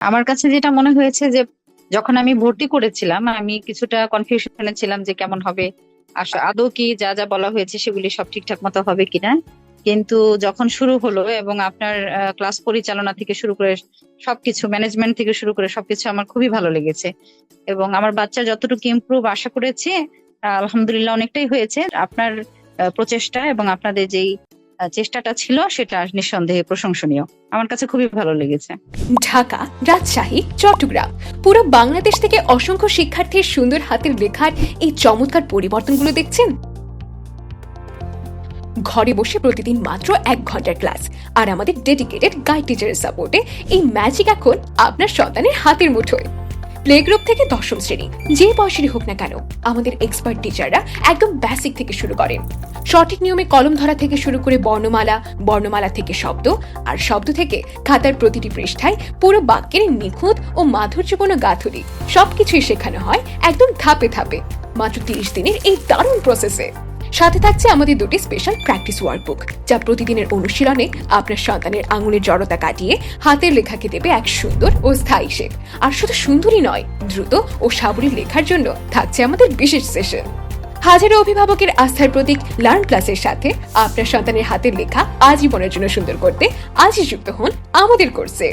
আমার কাছে যেটা মনে হয়েছে যে যখন আমি ভর্তি করেছিলাম আমি কিছুটা কনফিউশনে ছিলাম যে কেমন হবে, আদৌ কি যা যা বলা হয়েছে সেগুলি সব ঠিকঠাক মতো হবে কিনা। কিন্তু যখন শুরু হলো এবং আপনার ক্লাস পরিচালনা থেকে শুরু করে সবকিছু, ম্যানেজমেন্ট থেকে শুরু করে সবকিছু আমার খুবই ভালো লেগেছে। এবং আমার বাচ্চা যতটুকু ইমপ্রুভ আশা করেছে আলহামদুলিল্লাহ অনেকটাই হয়েছে। আপনার প্রচেষ্টা এবং আপনাদের যেই চেষ্টাটা ছিল সেটা নিঃসন্দেহে প্রশংসনীয়। আমার কাছে খুবই ভালো লেগেছে। ঢাকা, রাজশাহী, চট্টগ্রাম, পুরো বাংলাদেশ থেকে অসংখ্য শিক্ষার্থীর সুন্দর হাতের লেখার এই চমৎকার পরিবর্তনগুলো দেখছেন। ঘরে বসে প্রতিদিন মাত্র 1 ঘন্টার ক্লাস আর আমাদের ডেডিকেটেড গাইড টিচারের সাপোর্টে এই ম্যাজিক এখন আপনার সন্তানের হাতের মুঠোয়। প্লে গ্রুপ থেকে দশম শ্রেণী যে বয়সেরই হোক না কেন, আমাদের এক্সপার্ট টিচাররা একদম বেসিক থেকে শুরু করেন। সঠিক নিয়মে কলম ধরা থেকে শুরু করে বর্ণমালা, বর্ণমালা থেকে শব্দ, আর শব্দ থেকে খাতার প্রতিটি পৃষ্ঠায় পুরো বাক্যের নিখুঁত ও মাধুর্যপূর্ণ গাঁথুনি সবকিছুই শেখানো হয় একদম ধাপে ধাপে, মাত্র 30 দিনের এই দারুণ প্রসেসে। সাথে থাকছে আমাদের দুটি স্পেশাল প্র্যাকটিস ওয়ার্কবুক, যা প্রতিদিনের অনুশীলনে আপনার সন্তানের আঙুলের জড়তা কাটিয়ে হাতের লেখাকে দেবে এক সুন্দর ও স্থায়ী শেপ। আর শুধু সুন্দরই নয়, দ্রুত ও সাবলীল লেখার জন্য থাকছে আমাদের বিশেষ সেশন। হাজারো অভিভাবকের আস্থার প্রতীক লার্ন ক্লাসের সাথে আপনার সন্তানের হাতের লেখা আজীবনের জন্য সুন্দর করতে আজই যুক্ত হন আমাদের কোর্সে।